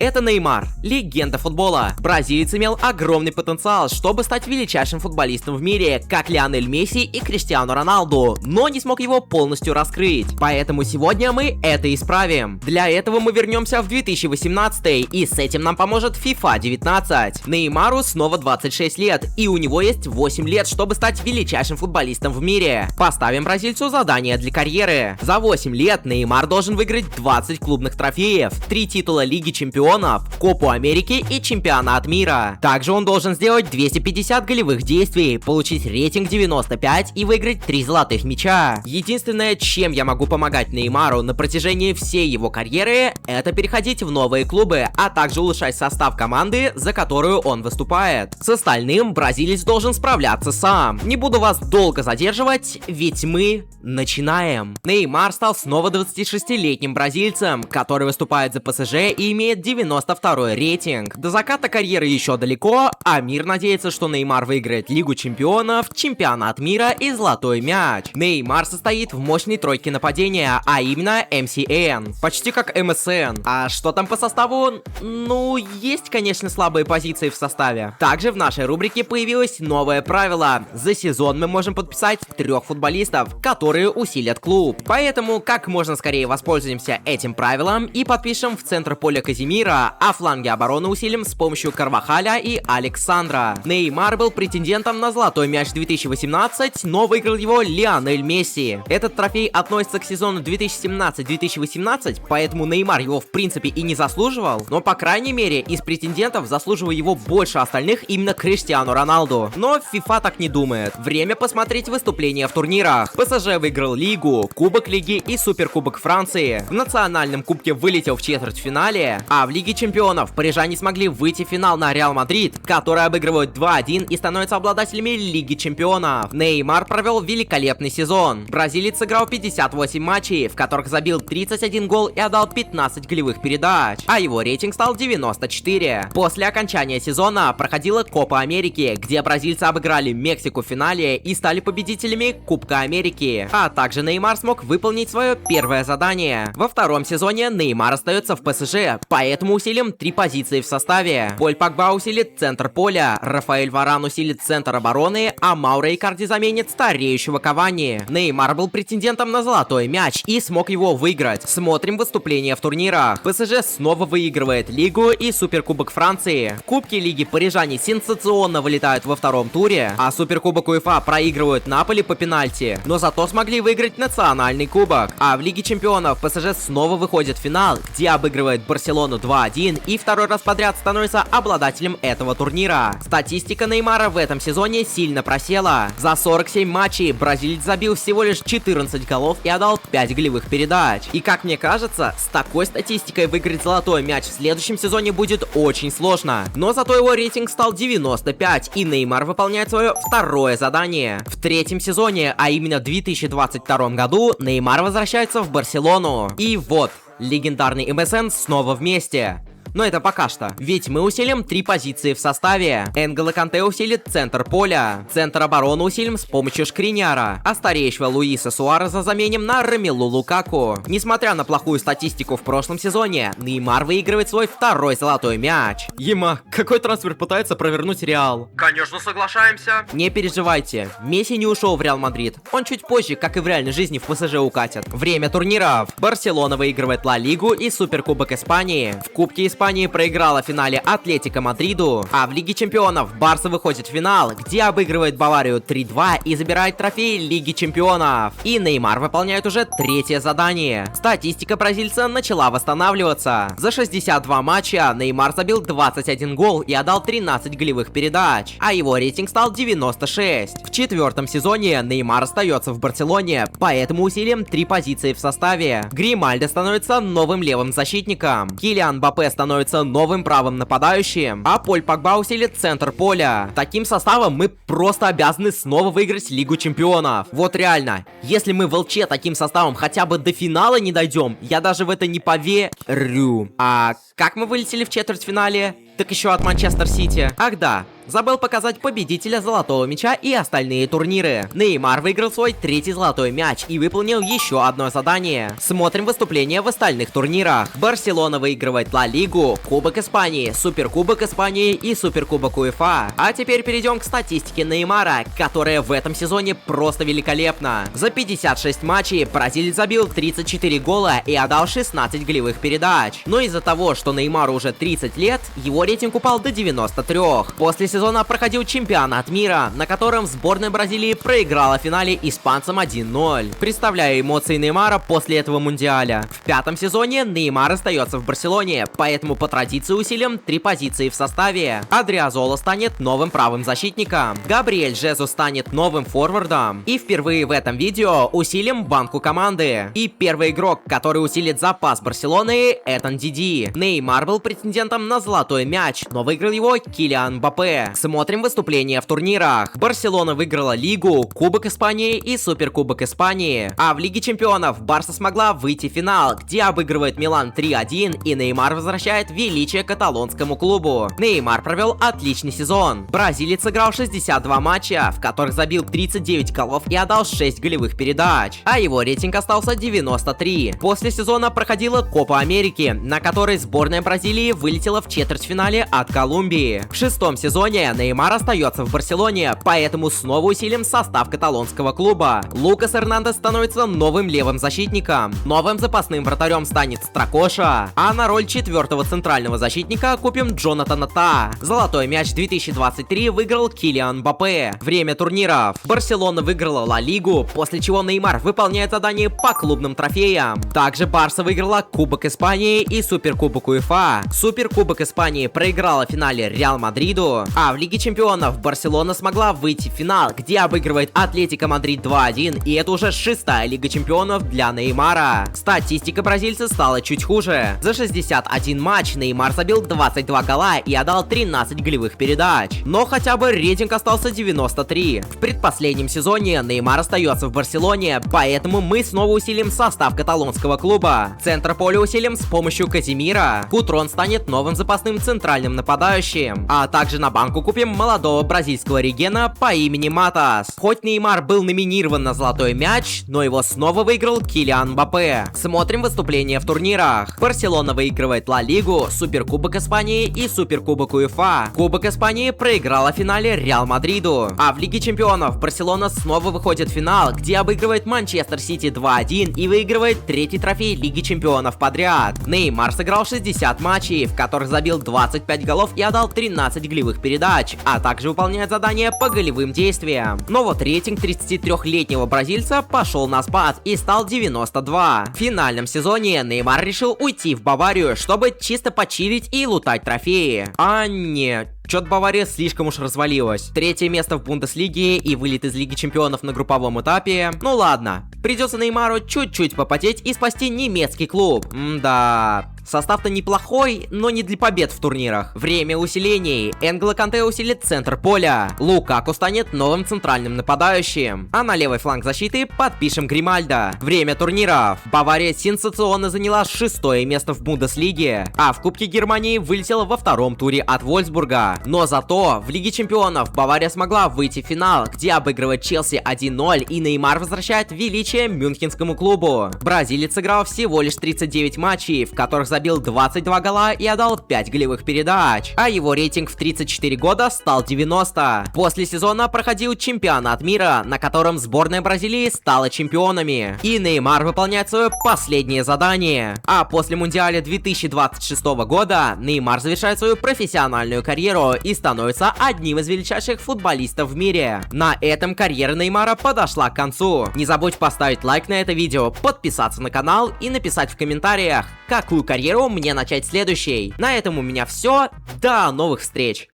Это Неймар, легенда футбола. Бразилец имел огромный потенциал, чтобы стать величайшим футболистом в мире, как Лионель Месси и Криштиану Роналду, но не смог его полностью раскрыть. Поэтому сегодня мы это исправим. Для этого мы вернемся в 2018, и с этим нам поможет FIFA 19. Неймару снова 26 лет, и у него есть 8 лет, чтобы стать величайшим футболистом в мире. Поставим бразильцу задание для карьеры. За 8 лет Неймар должен выиграть 20 клубных трофеев, 3 титула Лиги Чемпионов, Копу Америки и Чемпионат мира. Также он должен сделать 250 голевых действий, получить рейтинг 95 и выиграть 3 золотых мяча. Единственное, чем я могу помогать Неймару на протяжении всей его карьеры, это переходить в новые клубы, а также улучшать состав команды, за которую он выступает. С остальным бразилец должен справляться сам. Не буду вас долго задерживать, ведь мы начинаем. Неймар стал снова 26-летним бразильцем, который выступает за ПСЖ и имеет 92-й рейтинг. До заката карьеры еще далеко, а мир надеется, что Неймар выиграет Лигу Чемпионов, Чемпионат мира и Золотой мяч. Неймар состоит в мощной тройке нападения, а именно МСН. Почти как МСН. А что там по составу? Ну, есть, конечно, слабые позиции в составе. Также в нашей рубрике появилось новое правило. За сезон мы можем подписать 3 футболистов, которые усилят клуб. Поэтому как можно скорее воспользуемся этим правилом и подпишем в центр поля Казимира, а фланги обороны усилим с помощью Карвахаля и Александра. Неймар был претендентом на Золотой мяч 2018, но выиграл его Лионель Месси. Этот трофей относится к сезону 2017-2018, поэтому Неймар его в принципе и не заслуживал, но по крайней мере из претендентов заслуживал его больше остальных именно Криштиану Роналду. Но FIFA так не думает. Время посмотреть выступления в турнирах. ПСЖ выиграл Лигу, Кубок Лиги и Суперкубок Франции. В национальном кубке вылетел в четвертьфинале, а в Лиге Чемпионов парижане смогли выйти в финал на Реал Мадрид, который обыгрывают 2-1 и становятся обладателями Лиги Чемпионов. Неймар провел великолепный сезон. Бразилец сыграл 58 матчей, в которых забил 31 гол и отдал 15 голевых передач, а его рейтинг стал 94. После окончания сезона проходила Копа Америки, где бразильцы обыграли Мексику в финале и стали победителями Кубка Америки. А также Неймар смог выполнить свое первое задание. Во втором сезоне Неймар остается в ПСЖ, поэтому усилим 3 позиции в составе. Поль Погба усилит центр поля, Рафаэль Варан усилит центр обороны, а Мауро Икарди заменит стареющего Кавани. Неймар был претендентом на Золотой мяч и смог его выиграть. Смотрим выступления в турнирах. ПСЖ снова выигрывает Лигу и Суперкубок Франции. В Кубке Лиги парижане сенсационно вылетают во втором туре, а Суперкубок УЕФА проигрывают Наполи по пенальти, но зато смогли выиграть национальный кубок. А в Лиге Чемпионов ПСЖ снова выходит в финал, где обыгрывает Барселону 2-1 и второй раз подряд становится обладателем этого турнира. Статистика Неймара в этом сезоне сильно просела. За 47 матчей бразилец забил всего лишь 14 голов и отдал 5 голевых передач. И как мне кажется, с такой статистикой выиграть Золотой мяч в следующем сезоне будет очень сложно. Но зато его рейтинг стал 95, и Неймар выполняет свое второе задание. В третьем сезоне, а именно в 2022 году, Неймар возвращается в Барселону. И вот, легендарный МСН снова вместе. Но это пока что. Ведь мы усилим 3 позиции в составе. Энголо Канте усилит центр поля. Центр обороны усилим с помощью Шкриняра. А стареющего Луиса Суареза заменим на Ромелу Лукаку. Несмотря на плохую статистику в прошлом сезоне, Неймар выигрывает свой второй Золотой мяч. Ема, какой трансфер пытается провернуть Реал? Конечно, соглашаемся. Не переживайте, Месси не ушел в Реал Мадрид. Он чуть позже, как и в реальной жизни, в ПСЖ укатит. Время турниров. Барселона выигрывает Ла Лигу и Суперкубок Испании. В Кубке Испании проиграла в финале Атлетико Мадриду, а в Лиге Чемпионов Барса выходит в финал, где обыгрывает Баварию 3-2 и забирает трофей Лиги Чемпионов. И Неймар выполняет уже 3-е задание. Статистика бразильца начала восстанавливаться. За 62 матча Неймар забил 21 гол и отдал 13 голевых передач, а его рейтинг стал 96. В 4-м сезоне Неймар остается в Барселоне, поэтому усилим 3 позиции в составе. Гримальдо становится новым левым защитником, Килиан Мбаппе становится новым правым нападающим, а Поль Погба усилит центр поля. Таким составом мы просто обязаны снова выиграть Лигу Чемпионов. Вот реально, если мы в ЛЧ таким составом хотя бы до финала не дойдем, я даже в это не поверю. А как мы вылетели в четвертьфинале? Так еще от Манчестер Сити. Ах да, Забыл показать победителя золотого мяча и остальные турниры. Неймар выиграл свой 3-й золотой мяч и выполнил еще одно задание. Смотрим выступления в остальных турнирах. Барселона выигрывает Ла Лигу, Кубок Испании, Суперкубок Испании и Суперкубок УЕФА. А теперь перейдем к статистике Неймара, которая в этом сезоне просто великолепна. За 56 матчей бразилец забил 34 гола и отдал 16 голевых передач. Но из-за того, что Неймару уже 30 лет, его рейтинг упал до 93. После сезона проходил чемпионат мира, на котором сборная Бразилии проиграла в финале испанцам 1-0. Представляю эмоции Неймара после этого мундиаля. В 5-м сезоне Неймар остается в Барселоне, поэтому по традиции усилим 3 позиции в составе. Адриазола станет новым правым защитником, Габриэль Жезус станет новым форвардом, и впервые в этом видео усилим банку команды. И первый игрок, который усилит запас Барселоны, это Диди. Неймар был претендентом на золотой мяч, но выиграл его Килиан Мбаппе. Смотрим выступления в турнирах. Барселона выиграла Лигу, Кубок Испании и Суперкубок Испании. А в Лиге Чемпионов Барса смогла выйти в финал, где обыгрывает Милан 3-1, и Неймар возвращает величие каталонскому клубу. Неймар провел отличный сезон. Бразилец сыграл 62 матча, в которых забил 39 голов и отдал 6 голевых передач, а его рейтинг остался 93. После сезона проходила Копа Америки, на которой сборная Бразилии вылетела в четвертьфинале от Колумбии. В 6-м сезоне Неймар остается в Барселоне, поэтому снова усилим состав каталонского клуба. Лукас Эрнандес становится новым левым защитником. Новым запасным вратарем станет Стракоша, а на роль 4-го центрального защитника купим Джонатана Та. Золотой мяч 2023 выиграл Килиан Мбаппе. Время турниров. Барселона выиграла Ла Лигу, после чего Неймар выполняет задание по клубным трофеям. Также Барса выиграла Кубок Испании и Суперкубок УЕФА. Суперкубок Испании проиграла в финале Реал Мадриду, а в Лиге Чемпионов Барселона смогла выйти в финал, где обыгрывает Атлетико Мадрид 2-1, и это уже 6-я Лига Чемпионов для Неймара. Статистика бразильца стала чуть хуже. За 61 матч Неймар забил 22 гола и отдал 13 голевых передач. Но хотя бы рейтинг остался 93. В предпоследнем сезоне Неймар остается в Барселоне, поэтому мы снова усилим состав каталонского клуба. Центр поля усилим с помощью Казимира. Кутрон станет новым запасным центральным нападающим. А также на банку купим молодого бразильского регена по имени Матас. Хоть Неймар был номинирован на золотой мяч, но его снова выиграл Килиан Мбаппе. Смотрим выступления в турнирах. Барселона выигрывает Ла Лигу, Суперкубок Испании и Суперкубок УЕФА. Кубок Испании проиграла в финале Реал Мадриду. А в Лиге Чемпионов Барселона снова выходит в финал, где обыгрывает Манчестер Сити 2-1 и выигрывает 3-й трофей Лиги Чемпионов подряд. Неймар сыграл 60 матчей, в которых забил 25 голов и отдал 13 голевых передач, а также выполняет задания по голевым действиям. Но вот рейтинг 33-летнего бразильца пошел на спад и стал 92. В финальном сезоне Неймар решил уйти в Баварию, чтобы чисто почилить и лутать трофеи. А нет, чё-то Бавария слишком уж развалилась. 3-е место в Бундеслиге и вылет из Лиги Чемпионов на групповом этапе. Ну ладно, придется Неймару чуть-чуть попотеть и спасти немецкий клуб. Да. Состав-то неплохой, но не для побед в турнирах. Время усилений. Энгло Канте усилит центр поля. Лукаку станет новым центральным нападающим. А на левый фланг защиты подпишем Гримальдо. Время турниров. Бавария сенсационно заняла 6-е место в Бундеслиге, а в Кубке Германии вылетела во 2-м туре от Вольфсбурга. Но зато в Лиге Чемпионов Бавария смогла выйти в финал, где обыгрывает Челси 1-0, и Неймар возвращает величие мюнхенскому клубу. Бразилец сыграл всего лишь 39 матчей, в которых забил 22 гола и отдал 5 голевых передач, а его рейтинг в 34 года стал 90. После сезона проходил чемпионат мира, на котором сборная Бразилии стала чемпионами, и Неймар выполняет свое последнее задание. А после мундиаля 2026 года Неймар завершает свою профессиональную карьеру и становится одним из величайших футболистов в мире. На этом карьера Неймара подошла к концу. Не забудь поставить лайк на это видео, подписаться на канал и написать в комментариях, какую карьеру мне начать следующей. На этом у меня все. До новых встреч!